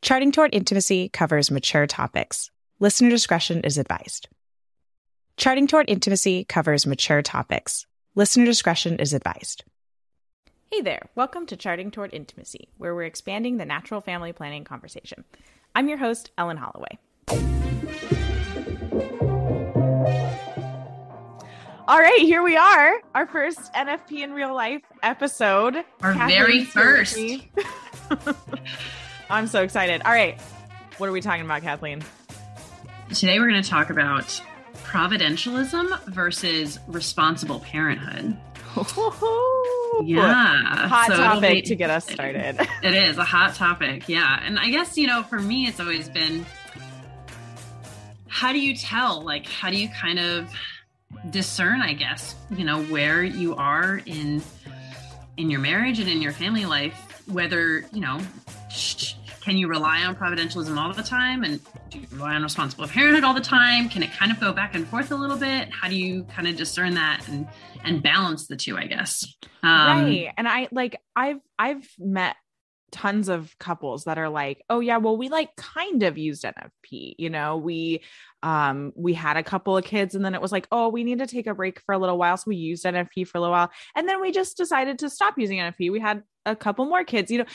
Charting Toward Intimacy covers mature topics. Listener discretion is advised. Charting Toward Intimacy covers mature topics. Listener discretion is advised. Hey there, welcome to Charting Toward Intimacy, where we're expanding the natural family planning conversation. I'm your host, Ellen Holloway. All right, here we are, our first NFP in real life episode. Our very first. I'm so excited. All right, what are we talking about, Kathleen? Today we're going to talk about providentialism versus responsible parenthood. Yeah. Hot topic to get us started. It is a hot topic. Yeah. And I guess, for me, it's always been, how do you tell? Like, how do you kind of discern, I guess, where you are in your marriage and in your family life, whether, can you rely on providentialism all the time? And do you rely on responsible parenthood all the time? Can it kind of go back and forth a little bit? How do you kind of discern that and balance the two, I guess? Right. And I've met tons of couples that are like, oh yeah, well, we kind of used NFP, we had a couple of kids and then it was like, oh, we need to take a break for a little while. So we used NFP for a little while. And then we just decided to stop using NFP. We had a couple more kids, and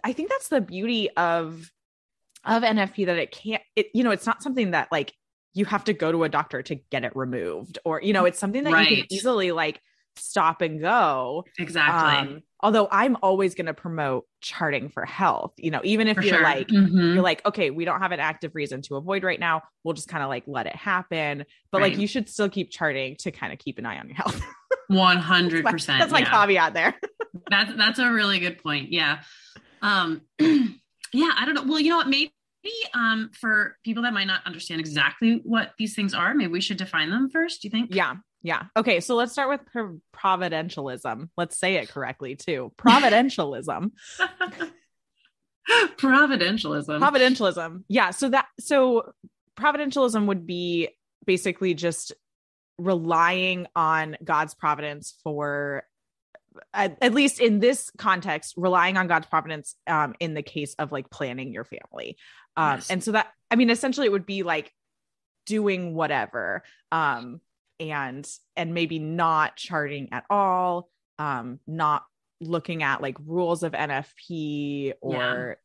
I think that's the beauty of NFP, that it's not something that you have to go to a doctor to get it removed, or, it's something that you can easily stop and go. Exactly. Although I'm always going to promote charting for health, even if you're you're like, okay, we don't have an active reason to avoid right now. We'll just kind of let it happen. But you should still keep charting to kind of keep an eye on your health. 100%. That's my caveat there. That's a really good point. Yeah. Yeah, I don't know. Well, you know what, maybe for people that might not understand exactly what these things are, maybe we should define them first. Do you think? Yeah. Okay. So let's start with providentialism. Let's say it correctly too. Providentialism. Providentialism. Yeah. So providentialism would be basically just relying on God's providence for, at least in this context, relying on God's providence in the case of planning your family. Yes. And so that, essentially it would be doing whatever, and maybe not charting at all, not looking at rules of NFP or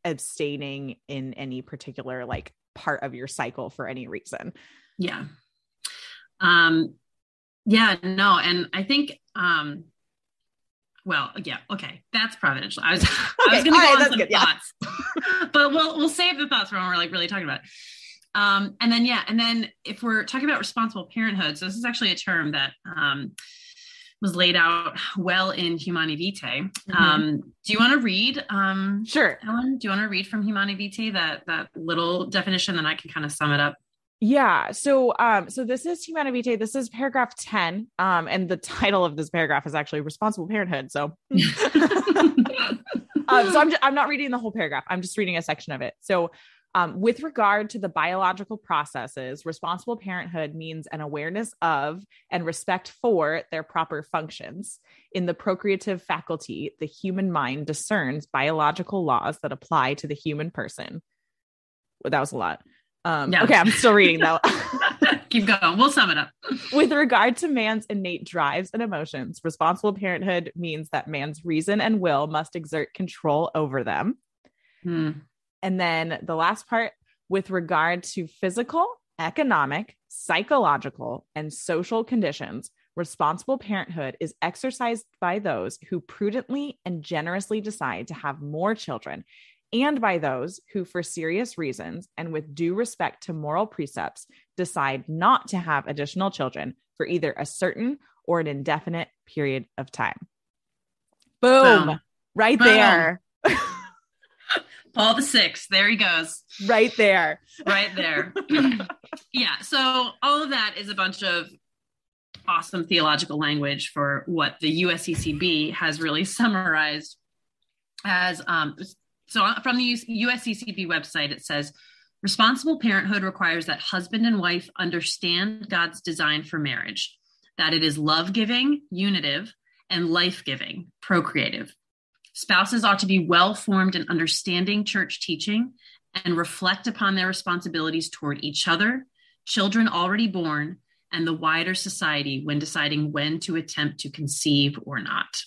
abstaining in any particular part of your cycle for any reason. Yeah. Yeah, no. And I think, okay. That's providential. I was going to go on some thoughts, but we'll save the thoughts for when we're really talking about it. And then if we're talking about responsible parenthood, so this is actually a term that, was laid out well in Humani Vitae. Mm-hmm. Do you want to read? Sure. Ellen, do you want to read from Humani Vitae, that little definition, then I can kind of sum it up? Yeah. So this is Humani Vitae. This is paragraph 10. And the title of this paragraph is actually responsible parenthood. So, I'm not reading the whole paragraph. I'm just reading a section of it. So, with regard to the biological processes, responsible parenthood means an awareness of and respect for their proper functions. In the procreative faculty, the human mind discerns biological laws that apply to the human person. Well, that was a lot. Yeah. Okay, I'm still reading though. Keep going. We'll sum it up. With regard to man's innate drives and emotions, responsible parenthood means that man's reason and will must exert control over them. And then the last part, with regard to physical, economic, psychological, and social conditions, responsible parenthood is exercised by those who prudently and generously decide to have more children, and by those who, for serious reasons and with due respect to moral precepts, decide not to have additional children for either a certain or an indefinite period of time. Boom. Right Boom. There. Paul VI. There he goes. Right there. Right there. Yeah. So all of that is a bunch of awesome theological language for what the USSCB has really summarized as, so from the USSCB website, it says, responsible parenthood requires that husband and wife understand God's design for marriage, that it is love-giving, unitive, and life-giving, procreative. Spouses ought to be well-formed in understanding church teaching and reflect upon their responsibilities toward each other, children already born, and the wider society when deciding when to attempt to conceive or not.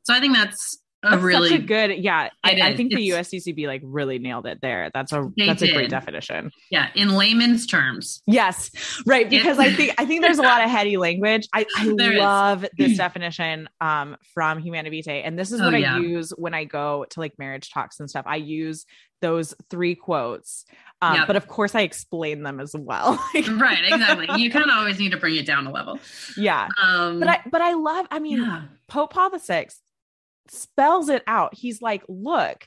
So I think that's really such a good, I think the It's, USSCB like really nailed it there. That's a great definition. Yeah, in layman's terms. Yes, right. Because I think there's a lot of heady language. I love this definition from Humana Vitae, and this is what I use when I go to like marriage talks and stuff. I use those 3 quotes, but of course I explain them as well. Right, exactly. You kind of always need to bring it down a level. Yeah, but I love. I mean, Pope Paul VI spells it out. He's like, look,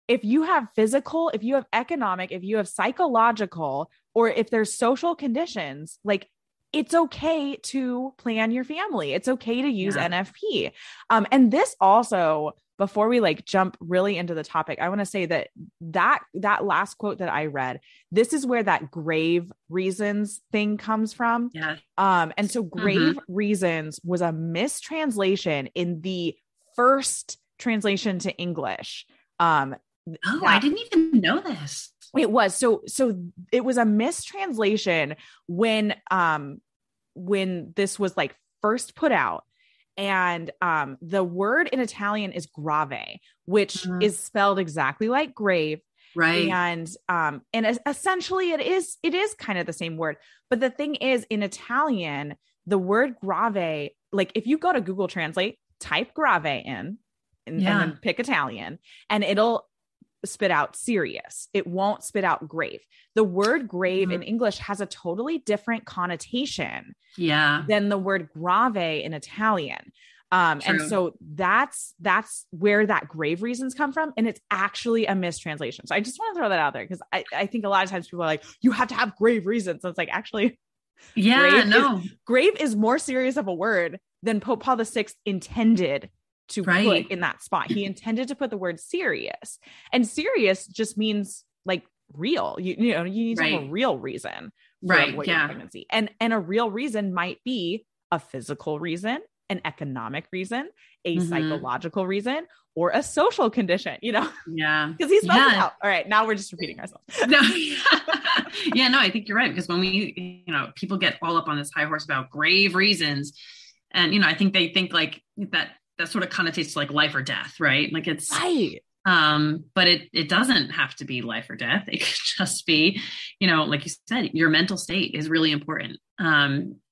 if you have physical, if you have economic, if you have psychological, or if there's social conditions, like it's okay to plan your family. It's okay to use NFP. And this also, before we like jump really into the topic, I want to say that last quote that I read, this is where that grave reasons thing comes from. Yeah. And so grave reasons was a mistranslation in the first translation to English. I didn't even know this. It was so it was a mistranslation when this was like first put out, and the word in Italian is grave, which is spelled exactly like grave, right? And essentially it is kind of the same word, but the thing is, in Italian, the word grave, like if you go to Google Translate, type grave in and then pick Italian, and it'll spit out serious. It won't spit out grave. The word grave in English has a totally different connotation than the word grave in Italian. And so that's where that grave reasons come from. And it's actually a mistranslation. So I just want to throw that out there, because I think a lot of times people are like, you have to have grave reasons. And it's like, actually, grave is more serious of a word than Pope Paul VI intended to put in that spot. He intended to put the word serious, and serious just means like real. You need to have a real reason for your pregnancy. And a real reason might be a physical reason, an economic reason, a psychological reason, or a social condition, because he spells it out. All right. Now we're just repeating ourselves. I think you're right. Because when we, people get all up on this high horse about grave reasons, and, I think they think like that sort of connotates to like life or death, right? Like it's right. But it doesn't have to be life or death. It could just be, like you said, your mental state is really important.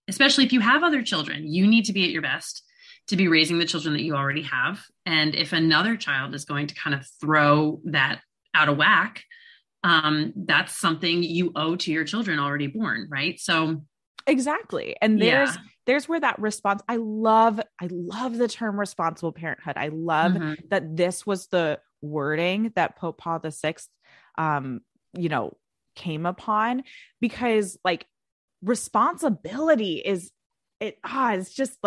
Especially if you have other children, you need to be at your best to be raising the children that you already have. And if another child is going to kind of throw that out of whack, that's something you owe to your children already born. Right. So exactly. And there's where that response, I love the term responsible parenthood. I love that this was the wording that Pope Paul VI, came upon, because like responsibility it's just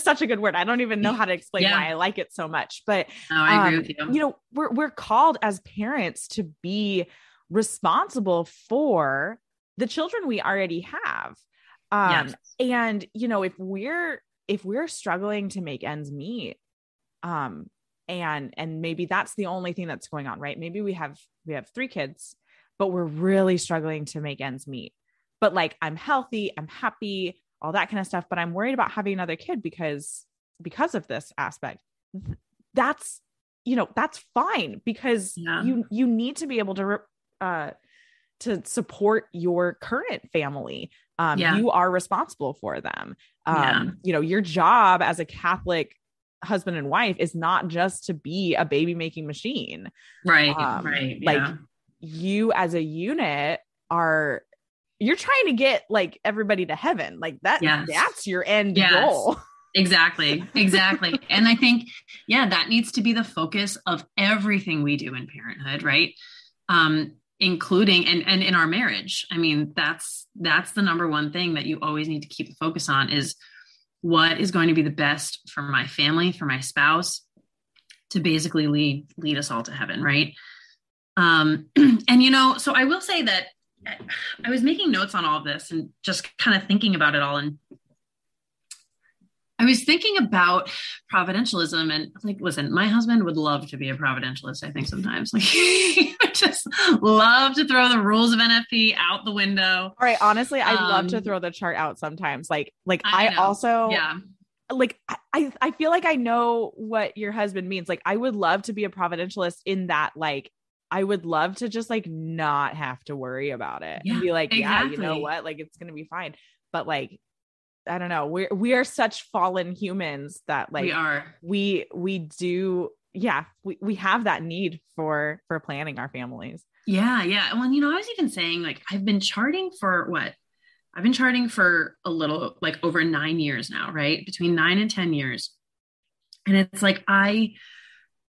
such a good word. I don't even know how to explain why I like it so much, but I agree with you. We're called as parents to be responsible for the children we already have. And if we're struggling to make ends meet, and maybe that's the only thing that's going on, right? Maybe we have 3 kids, but we're really struggling to make ends meet. But like, I'm healthy, I'm happy, all that kind of stuff, but I'm worried about having another kid because of this aspect. That's fine, because you need to be able to support your current family. You are responsible for them. Your job as a Catholic husband and wife is not just to be a baby making machine. Right. You as a unit you're trying to get like everybody to heaven. Like that's your end goal. Exactly. And I think, that needs to be the focus of everything we do in parenthood. Right. Including and in our marriage. I mean, that's the number one thing that you always need to keep the focus on, is what is going to be the best for my family, for my spouse, to basically lead us all to heaven. Right. And, so I will say that I was making notes on all of this and just kind of thinking about it all. And I was thinking about providentialism and like, listen, my husband would love to be a providentialist. I think sometimes like he would just love to throw the rules of NFP out the window. All right. Honestly, I love to throw the chart out sometimes. Like I know. also, yeah. Like, I feel like I know what your husband means. Like, I would love to be a providentialist in that, like, I would love to just like not have to worry about it and be like, yeah, you know what? Like, it's going to be fine. But like, I don't know. We are such fallen humans that like we do. Yeah. We have that need for planning our families. Yeah. Yeah. Well, I was even saying like, I've been charting for a little, like over 9 years now, right? Between 9 and 10 years. And it's like, I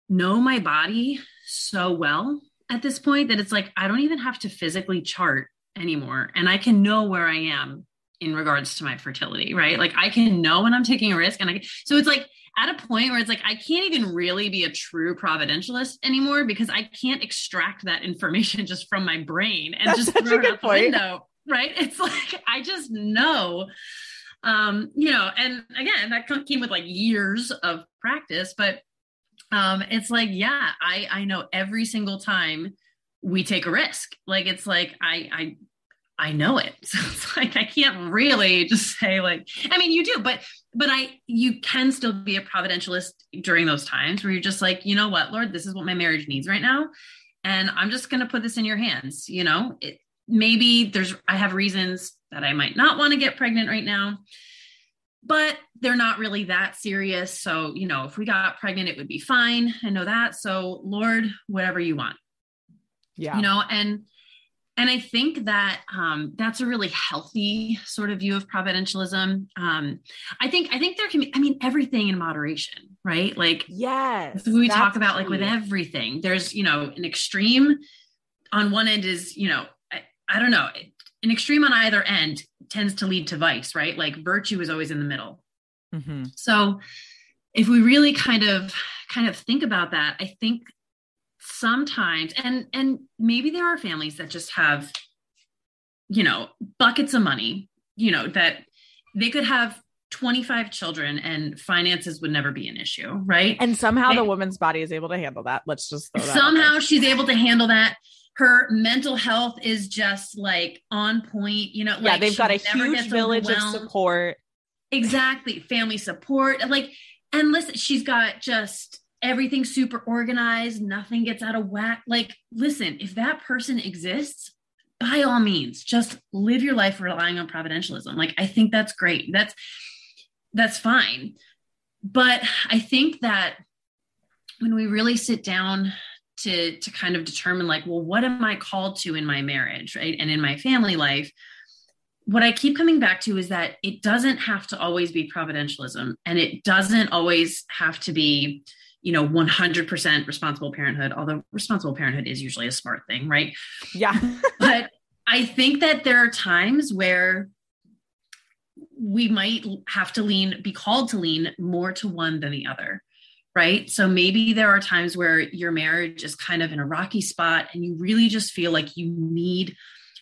know my body so well at this point that it's like, I don't even have to physically chart anymore. And I can know where I am in regards to my fertility, right? Like I can know when I'm taking a risk. So it's like at a point where it's like, I can't even really be a true providentialist anymore because I can't extract that information just from my brain and just throw it out the window. Right. It's like, I just know, and again, that came with like years of practice, but it's like, yeah, I know every single time we take a risk, like, it's like, I know it. So it's like, I can't really just say like, I mean, you do, but you can still be a providentialist during those times where you're just like, you know what, Lord, this is what my marriage needs right now. And I'm just going to put this in your hands. Maybe I have reasons that I might not want to get pregnant right now, but they're not really that serious. So, if we got pregnant, it would be fine. I know that. So Lord, whatever you want, and I think that that's a really healthy sort of view of providentialism. I think there can be, everything in moderation, right? Like, yes, we talk about like with everything, there's, an extreme on one end is, I don't know, an extreme on either end tends to lead to vice, right? Like virtue is always in the middle. Mm-hmm. So if we really kind of think about that, I think sometimes, and maybe there are families that just have, buckets of money, that they could have 25 children and finances would never be an issue. Right. And somehow the woman's body is able to handle that. Let's just throw that somehow she's able to handle that. Her mental health is just like on point, like they've got a huge village of support. Exactly. Family support. Like, and listen, she's got just everything super organized. Nothing gets out of whack. Like, listen, if that person exists, by all means, just live your life relying on providentialism. Like, I think that's great. That's fine. But I think that when we really sit down to kind of determine like, well, what am I called to in my marriage, right? And in my family life, what I keep coming back to is that it doesn't have to always be providentialism, and it doesn't always have to be, 100% responsible parenthood, although responsible parenthood is usually a smart thing, right? Yeah. But I think that there are times where we might have to be called to lean more to one than the other. Right. So maybe there are times where your marriage is kind of in a rocky spot and you really just feel like you need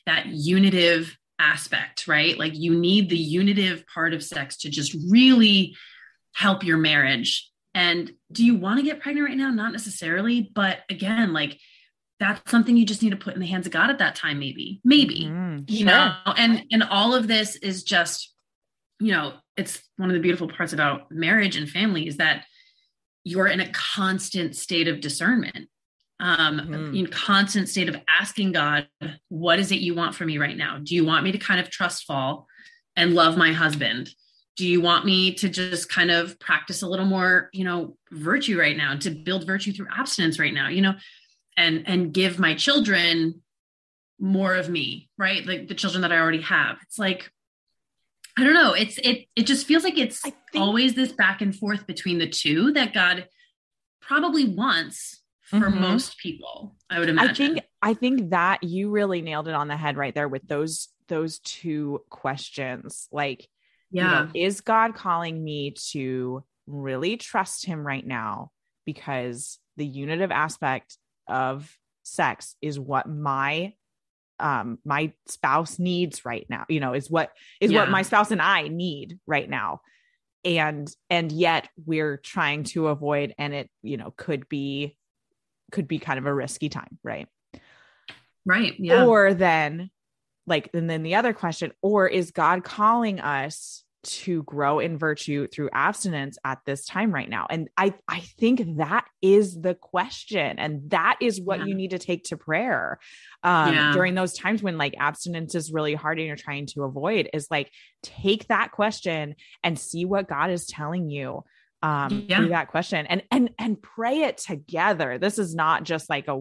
that unitive aspect, right? Like you need the unitive part of sex to just really help your marriage. And do you want to get pregnant right now? Not necessarily. But again, like that's something you just need to put in the hands of God at that time. Maybe, and all of this is just, it's one of the beautiful parts about marriage and family is that you're in a constant state of discernment, in constant state of asking God, what is it you want from me right now? Do you want me to kind of trust fall and love my husband? Do you want me to just kind of practice a little more, virtue right now, to build virtue through abstinence right now, and give my children more of me, right? Like the children that I already have. It's like, I don't know. It just feels like it's always this back and forth between the two that God probably wants for most people, I would imagine. I think that you really nailed it on the head right there with those two questions. Like, is God calling me to really trust him right now? Because the unitive aspect of sex is what my spouse needs right now, is what my spouse and I need right now. and yet we're trying to avoid, and it, could be kind of a risky time. Right. Right. Yeah. Or then and then the other question, or is God calling us to grow in virtue through abstinence at this time right now? And I think that is the question. And that is what you need to take to prayer during those times when abstinence is really hard and you're trying to avoid, is take that question and see what God is telling you through that question, and pray it together. This is not just a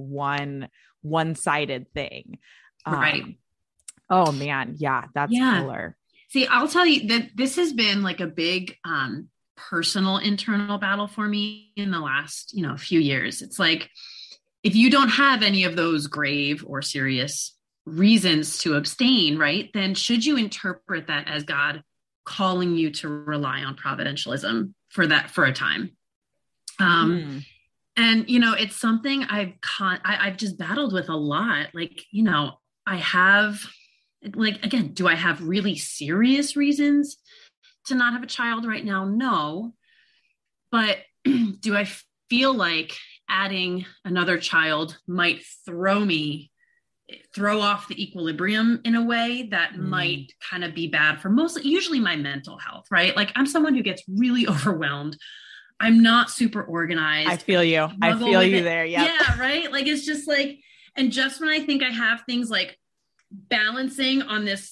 one-sided thing. Right. Oh man. Yeah. That's killer. See, I'll tell you that this has been a big personal internal battle for me in the last, few years. It's if you don't have any of those grave or serious reasons to abstain, right, then should you interpret that as God calling you to rely on providentialism for a time? And, it's something I've just battled with a lot. I have, again, do I have really serious reasons to not have a child right now? No. But do I feel like adding another child might throw off the equilibrium in a way that might kind of be bad for usually my mental health, right? I'm someone who gets really overwhelmed. I'm not super organized. I feel you. I feel you there. Yep. Yeah. Right. It's just and just when I think I have things balancing on this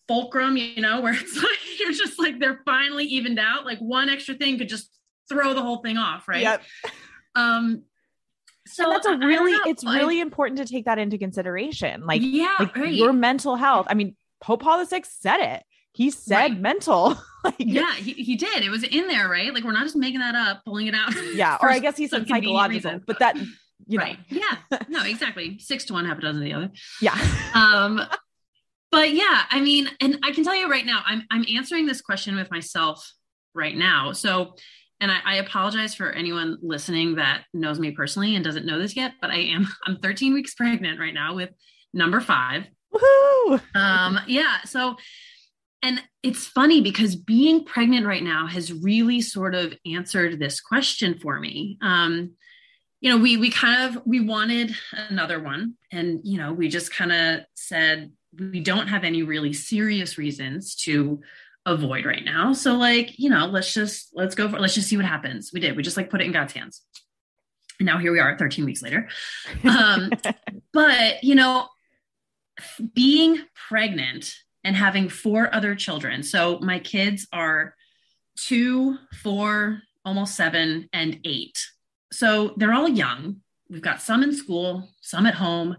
fulcrum, where it's you're just they're finally evened out. One extra thing could just throw the whole thing off. Right. Yep. So that's really important to take that into consideration. Right. Your mental health. I mean, Pope Paul VI said it. He said mental. He did. It was in there, right? We're not just making that up, pulling it out. Yeah. Or I guess he said psychological, reason. But that, right. Yeah. No, exactly. 6 to 1, half a dozen of the other. Yeah. But yeah, I mean, and I can tell you right now, I'm answering this question with myself right now. So, and I apologize for anyone listening that knows me personally and doesn't know this yet, but I'm 13 weeks pregnant right now with number 5. Woohoo! Yeah. So, and it's funny because being pregnant right now has really sort of answered this question for me. We wanted another one, and, we just kind of said, we don't have any really serious reasons to avoid right now. So let's just see what happens. We just put it in God's hands. And now here we are 13 weeks later. But, being pregnant and having 4 other children. So my kids are 2, 4, almost 7, and 8. So they're all young. We've got some in school, some at home,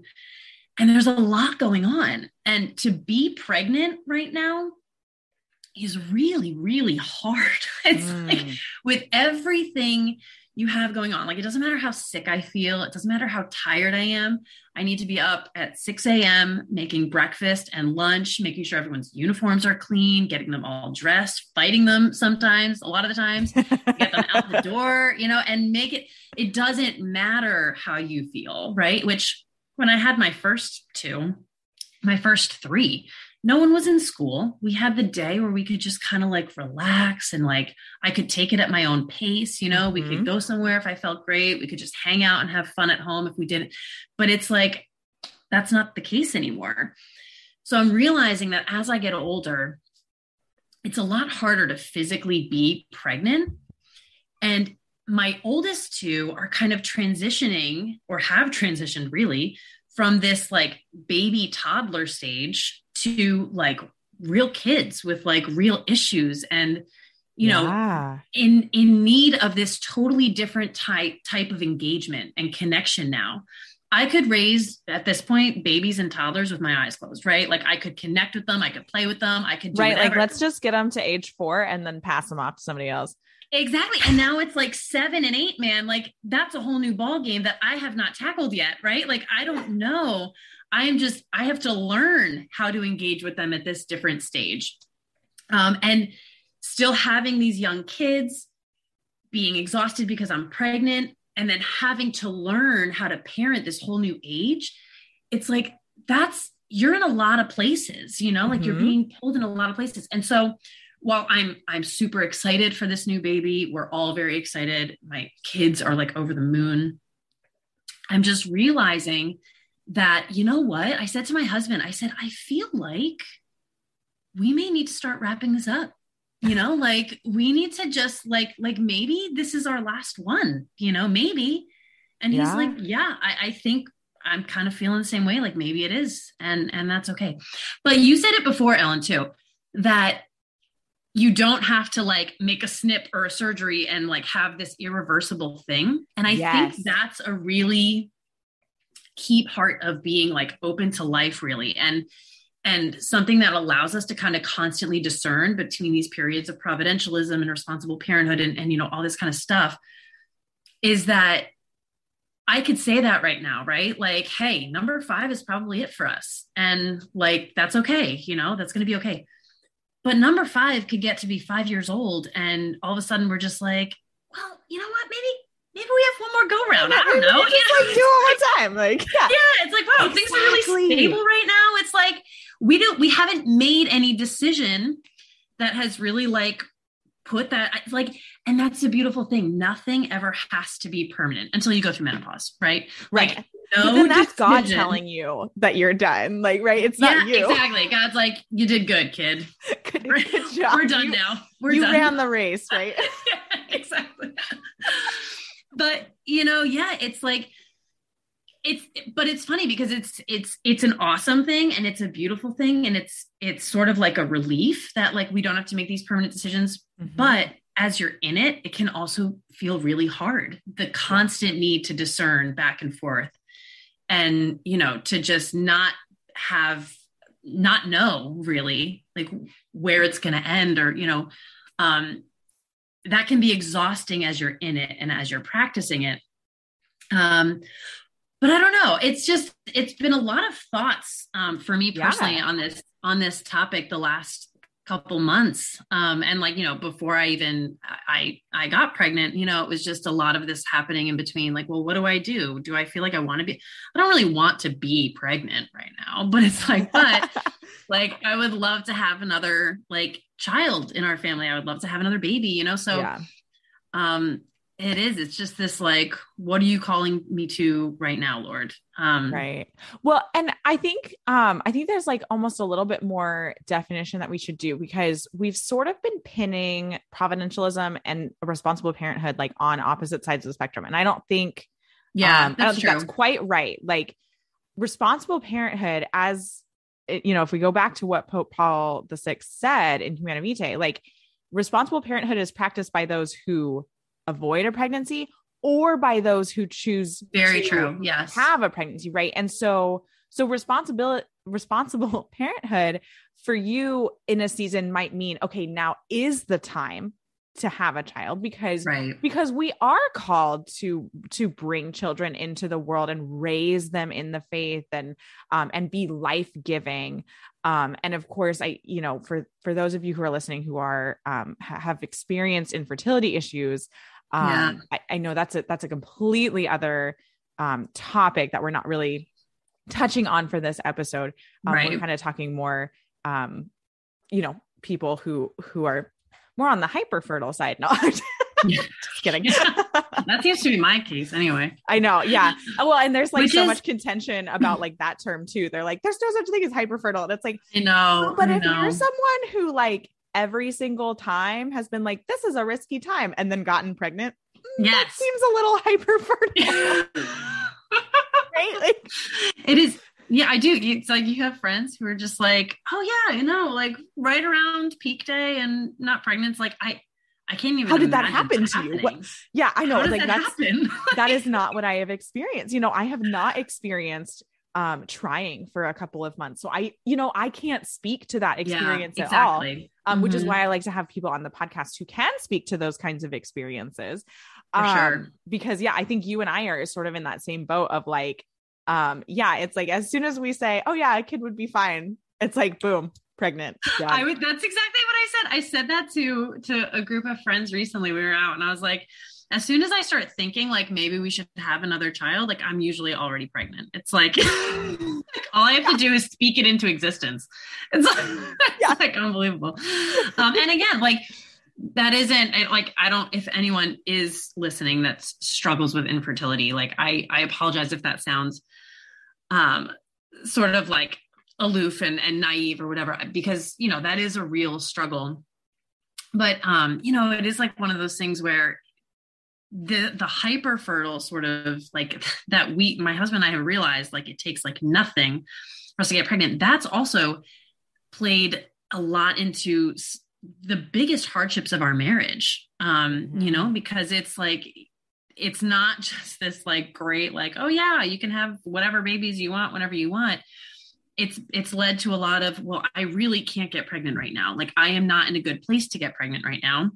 and there's a lot going on. And to be pregnant right now is really, really hard. It's with everything you have going on, it doesn't matter how sick I feel. It doesn't matter how tired I am. I need to be up at 6 a.m. making breakfast and lunch, making sure everyone's uniforms are clean, getting them all dressed, fighting them sometimes, a lot of the times, get them out the door, and it doesn't matter how you feel, right? Which when I had my first 3, no one was in school. We had the day where we could just kind of relax and I could take it at my own pace. We could go somewhere if I felt great. We could just hang out and have fun at home if we didn't. But it's that's not the case anymore. So I'm realizing that as I get older, it's a lot harder to physically be pregnant. And my oldest 2 are kind of transitioning, or have transitioned really, from this baby toddler stage to real kids with real issues and, in need of this totally different type of engagement and connection now. I could raise at this point babies and toddlers with my eyes closed, right? I could connect with them. I could play with them. I could do whatever. Let's just get them to age 4 and then pass them off to somebody else. Exactly. And now it's 7 and 8, man. That's a whole new ball game that I have not tackled yet. Right. I don't know. I have to learn how to engage with them at this different stage. And still having these young kids, being exhausted because I'm pregnant, and then having to learn how to parent this whole new age. It's you're in a lot of places, you're being pulled in a lot of places. And so while I'm super excited for this new baby, we're all very excited. My kids are like over the moon. I'm just realizing that, you know what? I said to my husband, I said, I feel like we may need to start wrapping this up. Like we need to just like maybe this is our last one, maybe. And he's like, yeah, I think I'm kind of feeling the same way. Like maybe it is. And that's okay. But you said it before, Ellen, too, that you don't have to like make a snip or a surgery and like have this irreversible thing. And I think that's a really key part of being like open to life, really. And something that allows us to kind of constantly discern between these periods of providentialism and responsible parenthood and all this kind of stuff is that I could say that right now, right? Like, hey, number 5 is probably it for us. And like, that's okay. That's going to be okay. But number 5 could get to be 5 years old. And all of a sudden we're just like, well, you know what? Maybe we have one more go round. I don't know. Just like do it one more time. Like, yeah. It's like, wow, things are really stable right now. It's like, we haven't made any decision that has really like put that like, and that's the beautiful thing. Nothing ever has to be permanent until you go through menopause. Right. Right. Like, no, then that's God telling you that you're done. Like, right. It's not you. Exactly. God's like, you did good, kid. Good job. We're done now. You ran the race, right? Yeah, exactly. But it's like, but it's funny because it's an awesome thing and it's a beautiful thing. And it's sort of like a relief that like, we don't have to make these permanent decisions, but as you're in it, it can also feel really hard. The constant need to discern back and forth and, to just not know really like where it's going to end or, that can be exhausting as you're in it and as you're practicing it. But I don't know. It's been a lot of thoughts for me personally on this topic the last couple months. And like, before I got pregnant, it was just a lot of this happening in between. Like, well, what do I do? Do I feel like I want to be, I don't really want to be pregnant right now, but it's like, but like, I would love to have another like child in our family. I would love to have another baby, so, it's just this, like, what are you calling me to right now, Lord? Right. Well, and I think there's like almost a little bit more definition that we should do because we've sort of been pinning providentialism and responsible parenthood, like on opposite sides of the spectrum. And I don't think, that's quite right. Like responsible parenthood as, if we go back to what Pope Paul VI said in Humanae Vitae, like responsible parenthood is practiced by those who avoid a pregnancy or by those who choose to have a pregnancy. Right. And so responsible parenthood for you in a season might mean, okay, now is the time to have a child because we are called to bring children into the world and raise them in the faith and be life-giving. And of course for those of you who are listening, who are, have experienced infertility issues, I know that's a completely other topic that we're not really touching on for this episode. We're kind of talking more, people who are more on the hyper fertile side. No, just kidding. That seems to be my case anyway. I know. Yeah. Well, and there's like much contention about like that term too. They're like, there's no such thing as hyper fertile. And it's like, I know. But if you're someone who like every single time has been like, this is a risky time and then gotten pregnant. That seems a little hyper fertile. Right? Like, it is. Yeah, I do. It's like you have friends who are just like, oh yeah, like right around peak day and not pregnant. It's like, I can't even. How did that happen to you? What? Yeah, I know. How does like that happen? That is not what I have experienced. I have not experienced trying for a couple of months. So I can't speak to that experience at all. Which is why I like to have people on the podcast who can speak to those kinds of experiences. For sure. Because I think you and I are sort of in that same boat of like, it's like, as soon as we say, oh yeah, a kid would be fine. It's like, boom, pregnant. That's exactly what I said. I said that to a group of friends recently. We were out and I was like, as soon as I start thinking like maybe we should have another child, like I'm usually already pregnant. It's like, like all I have to do is speak it into existence. It's like unbelievable. And again, like that isn't like, I don't, if anyone is listening that struggles with infertility, like I apologize if that sounds sort of like aloof and naive or whatever, because, you know, that is a real struggle. But, you know, it is like one of those things where the hyper fertile sort of like that my husband and I have realized like it takes like nothing for us to get pregnant. That's also played a lot into the biggest hardships of our marriage, you know, because it's like, it's not just this like great, like, oh yeah, you can have whatever babies you want, whenever you want. It's led to a lot of, well, I really can't get pregnant right now. Like I am not in a good place to get pregnant right now.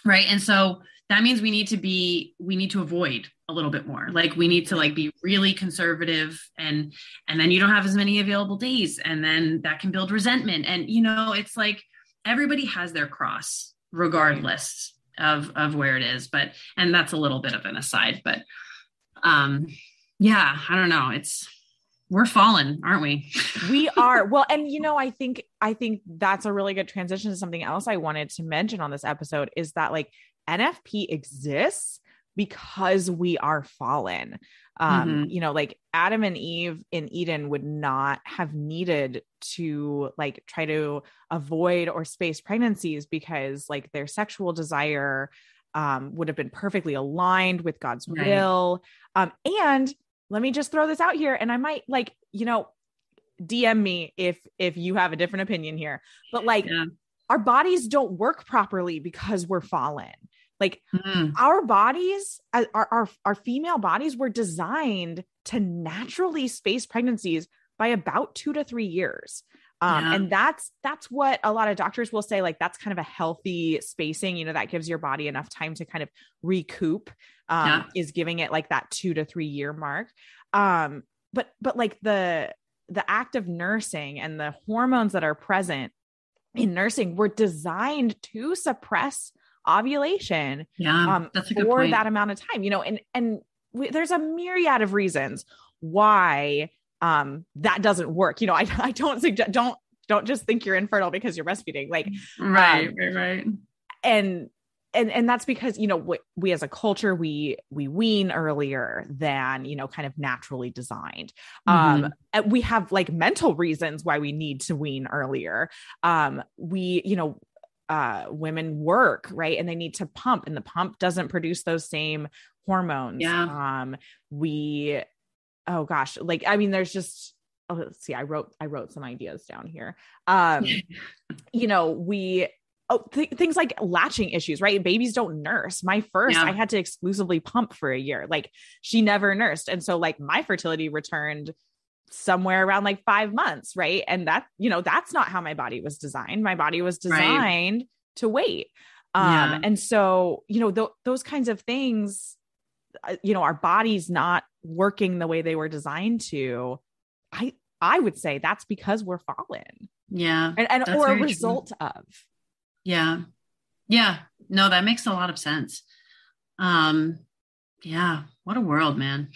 Right. And so that means we need to avoid a little bit more. Like we need to like be really conservative and then you don't have as many available days and then that can build resentment. And, you know, it's like everybody has their cross regardless of where it is. But, and that's a little bit of an aside, but yeah, I don't know. We're fallen, aren't we? We are. Well, and you know, I think that's a really good transition to something else I wanted to mention on this episode is that like NFP exists because we are fallen. You know, like Adam and Eve in Eden would not have needed to like try to avoid or space pregnancies because like their sexual desire would have been perfectly aligned with God's will. And let me just throw this out here. And I might like, you know, DM me if you have a different opinion here, but like our bodies don't work properly because we're fallen. Like our bodies, our female bodies were designed to naturally space pregnancies by about 2 to 3 years. And that's what a lot of doctors will say, like, that's kind of a healthy spacing, you know, that gives your body enough time to kind of recoup, is giving it like that 2 to 3 year mark. But like the act of nursing and the hormones that are present in nursing were designed to suppress ovulation, that's a good for point. that amount of time, you know, and there's a myriad of reasons why that doesn't work. You know, I don't suggest, don't just think you're infertile because you're breastfeeding, like, right. And that's because, you know, we as a culture, we wean earlier than, you know, kind of naturally designed. And we have like mental reasons why we need to wean earlier. You know, women work, right, and they need to pump, and the pump doesn't produce those same hormones. Oh gosh, like, I mean, there's just, let's see, I wrote some ideas down here. You know, things like latching issues, right? Babies don't nurse. My first, I had to exclusively pump for a year. Like she never nursed. And so like my fertility returned somewhere around like 5 months. Right. And that, you know, that's not how my body was designed. My body was designed to wait. And so, you know, those kinds of things, you know, our bodies not working the way they were designed to, I would say that's because we're fallen. And or a result of. No, that makes a lot of sense. What a world, man.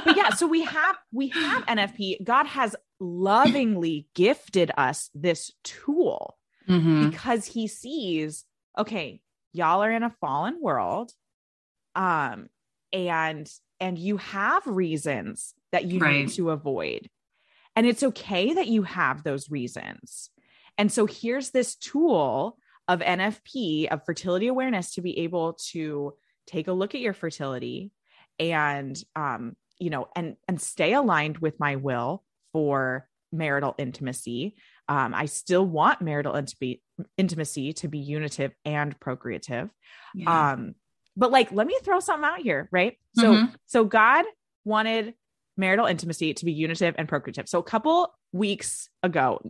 But so we have NFP. God has lovingly gifted us this tool because he sees, okay, y'all are in a fallen world. And you have reasons that you need to avoid. And it's okay that you have those reasons. And so here's this tool of NFP, of fertility awareness, to be able to take a look at your fertility and, you know, and stay aligned with my will for marital intimacy. I still want marital intimacy to be unitive and procreative. But like, let me throw something out here, right? So God wanted marital intimacy to be unitive and procreative. So a couple weeks ago,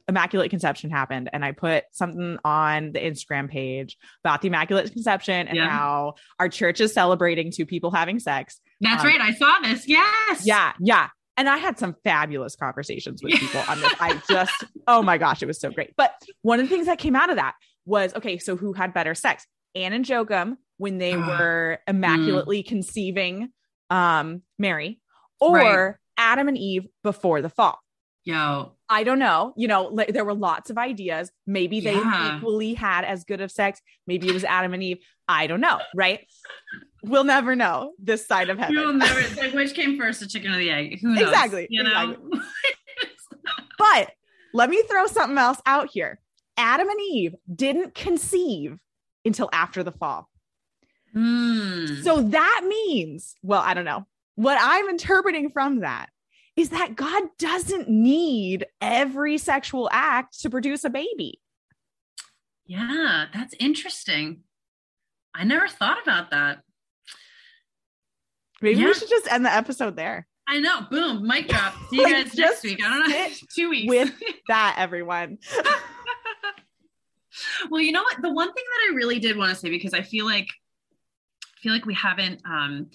Immaculate Conception happened, and I put something on the Instagram page about the Immaculate Conception and how our church is celebrating 2 people having sex. That's right. I saw this. Yes. Yeah. And I had some fabulous conversations with people on this. I just, oh my gosh, it was so great. But one of the things that came out of that was, okay, so who had better sex, Anne and Joachim when they were immaculately conceiving Mary, or Right. Adam and Eve before the fall. Yo, I don't know. There were lots of ideas. Maybe they equally had as good of sex. Maybe it was Adam and Eve. I don't know. Right. We'll never know this side of heaven. You'll never, it's like, which came first, the chicken or the egg? Who knows? Exactly. You know? Exactly. But let me throw something else out here. Adam and Eve didn't conceive until after the fall. So that means, well, I don't know. What I'm interpreting from that is that God doesn't need every sexual act to produce a baby. Yeah, that's interesting. I never thought about that. Maybe we should just end the episode there. I know. Boom. Mic drop. See you guys next week. I don't know. 2 weeks. With that, everyone. Well, you know what? The one thing that I really did want to say, because I feel like we haven't done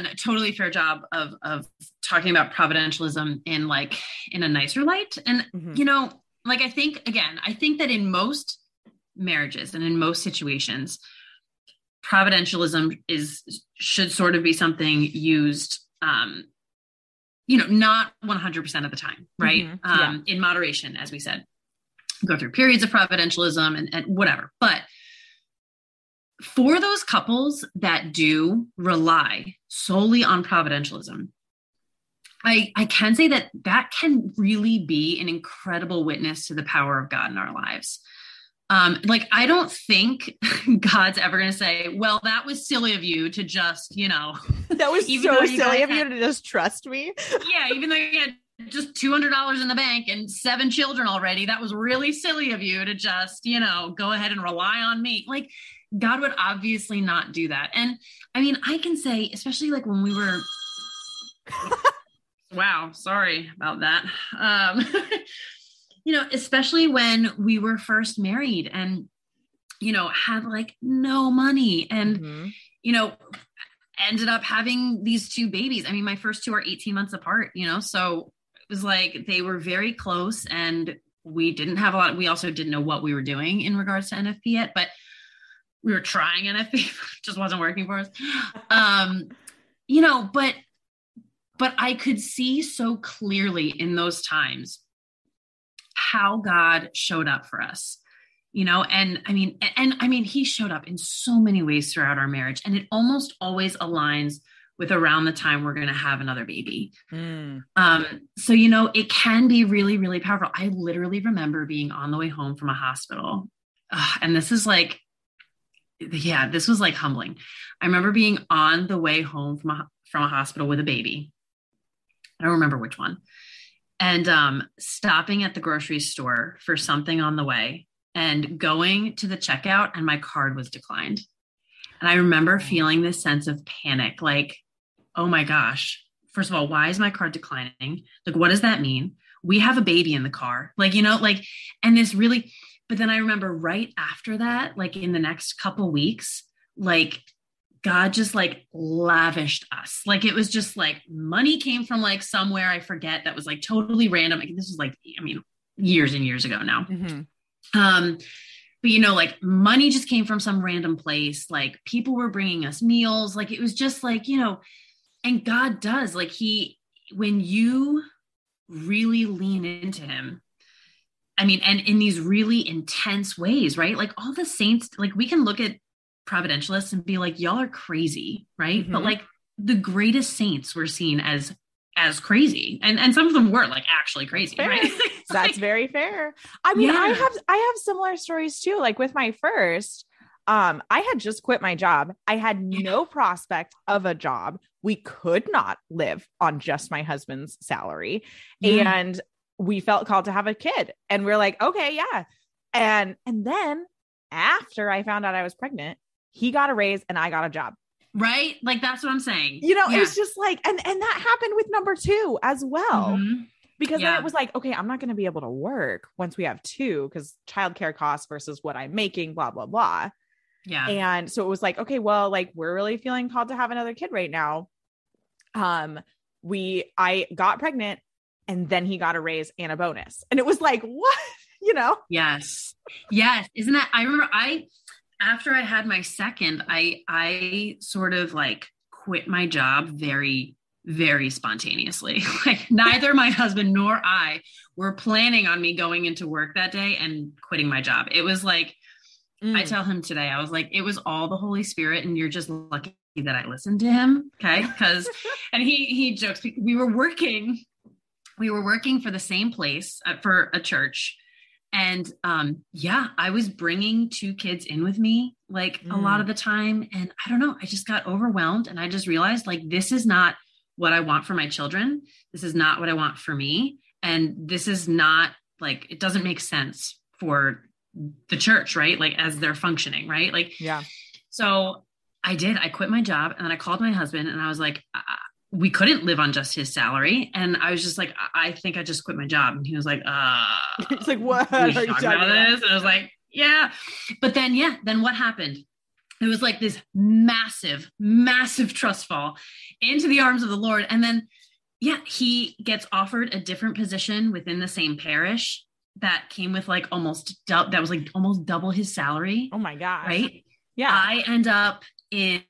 a totally fair job of talking about providentialism in a nicer light. And, I think that in most marriages and in most situations, providentialism should sort of be something used, not 100% of the time, right? In moderation, as we said, go through periods of providentialism and whatever. But for those couples that do rely solely on providentialism, I can say that can really be an incredible witness to the power of God in our lives. I don't think God's ever going to say, well, that was silly of you to just, that was so silly of you to just trust me. Yeah. Even though you had just $200 in the bank and 7 children already, that was really silly of you to just, go ahead and rely on me. God would obviously not do that. And I mean, I can say, especially when we were, wow, sorry about that. Especially when we were first married and, had no money and, ended up having these 2 babies. I mean, my first 2 are 18 months apart, so it was they were very close and we didn't have a lot. We also didn't know what we were doing in regards to NFP yet, but we were trying NFP, just wasn't working for us. But I could see so clearly in those times how God showed up for us, and I mean, he showed up in so many ways throughout our marriage, and it almost always aligns with around the time we're going to have another baby. So, it can be really, really powerful. I literally remember being on the way home from a hospital. And this is this was humbling. I remember being on the way home from a hospital with a baby. I don't remember which one. And stopping at the grocery store for something on the way and going to the checkout, and my card was declined. And I remember feeling this sense of panic, oh my gosh, first of all, why is my card declining? What does that mean? We have a baby in the car, and this really, but then I remember right after that, in the next couple weeks, God just lavished us. It was just money came from somewhere, I forget, that was totally random. This was years and years ago now. But money just came from some random place. People were bringing us meals. It was just and God does when you really lean into him, I mean, and in these really intense ways, right? All the saints, we can look at providentialists and be y'all are crazy, right? But the greatest saints were seen as crazy, and some of them were actually crazy, right? That's very fair. I mean, I have similar stories too. With my first, I had just quit my job. I had no prospect of a job. We could not live on just my husband's salary, and we felt called to have a kid. And we're okay, yeah. And then after I found out I was pregnant, he got a raise and I got a job. Right? That's what I'm saying. It's just and that happened with number 2 as well. Because then it was okay, I'm not going to be able to work once we have 2 because childcare costs versus what I'm making, blah, blah, blah. Yeah. And so it was okay, well, we're really feeling called to have another kid right now. I got pregnant and then he got a raise and a bonus. And it was what, Yes. Isn't that, I remember after I had my second, I sort of like quit my job very, very spontaneously. Like neither my husband nor I were planning on me going into work that day and quitting my job. It was like, I tell him today, I was like, it was all the Holy Spirit and you're just lucky that I listened to him. Okay. Cause, and he jokes, we were working for the same place for a church. And I was bringing 2 kids in with me like a lot of the time. And I don't know, I just got overwhelmed and I just realized like, this is not what I want for my children. This is not what I want for me. And this is not like, it doesn't make sense for the church, right? Like as they're functioning, right? Like, yeah. So I quit my job and then I called my husband and I was like, we couldn't live on just his salary. And I was just like, I think I just quit my job. And he was like, it's like, what are you talking about this? And I was like, yeah. But then what happened? It was like this massive, massive trust fall into the arms of the Lord. And then, he gets offered a different position within the same parish that came with like almost double his salary. Oh my gosh. Right. Yeah. I end up in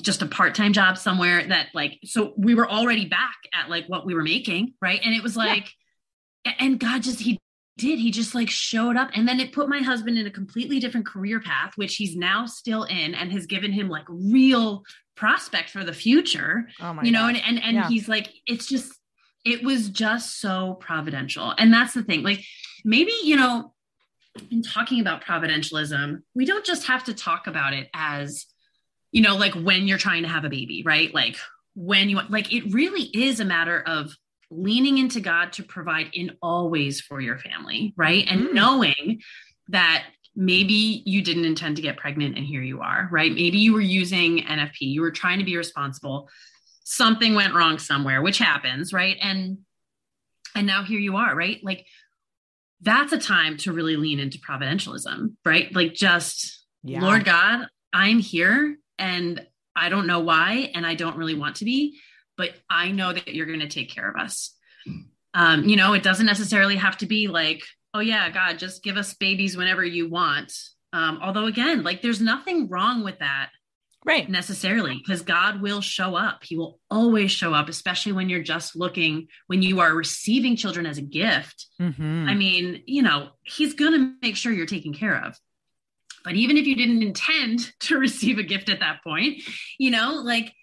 just a part-time job somewhere that like, so we were already back at like what we were making. Right. And it was like, and God he just like showed up, and then it put my husband in a completely different career path, which he's now still in and has given him like real prospect for the future, oh my gosh. and he's like, it was just so providential. And that's the thing, like maybe, in talking about providentialism, we don't just have to talk about it as, like when you're trying to have a baby, right? Like when you, like, it really is a matter of leaning into God to provide in all ways for your family, right? And knowing that maybe you didn't intend to get pregnant and here you are, right? Maybe you were using NFP, you were trying to be responsible. Something went wrong somewhere, which happens, right? And now here you are, right? Like that's a time to really lean into providentialism, right? Like just, Lord God, I'm here and I don't know why, and I don't really want to be, but I know that you're going to take care of us. It doesn't necessarily have to be like, oh yeah, God, just give us babies whenever you want. Although again, like there's nothing wrong with that. Right. Necessarily, because God will show up. He will always show up, especially when you're just looking, when you are receiving children as a gift. I mean, he's going to make sure you're taken care of. But even if you didn't intend to receive a gift at that point, like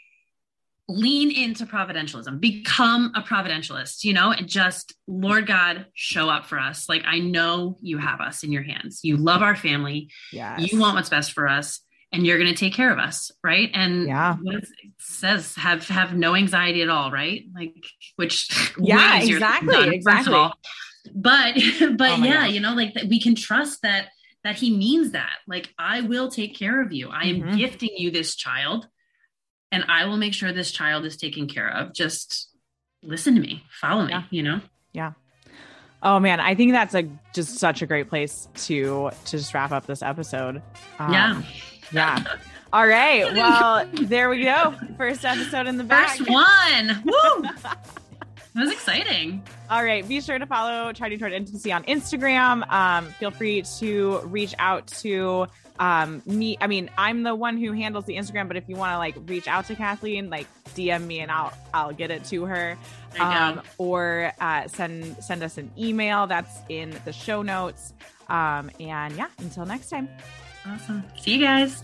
lean into providentialism, become a providentialist, and just, Lord God, show up for us. Like, I know you have us in your hands. You love our family. Yes. You want what's best for us. And you're going to take care of us. Right. And what it says, have no anxiety at all. Right. Like, which, exactly. But like that we can trust that he means that, like, I will take care of you. I am gifting you this child and I will make sure this child is taken care of. Just listen to me, follow me, Yeah. Oh man, I think that's just such a great place to just wrap up this episode. Yeah. All right. Well, there we go. First episode in the bag. First one. Woo! That was exciting. All right. Be sure to follow Charting Toward Intimacy on Instagram. Feel free to reach out to me. I mean, I'm the one who handles the Instagram, but if you want to like reach out to Kathleen, like DM me and I'll get it to her. Or send us an email that's in the show notes. And until next time. Awesome. See you guys.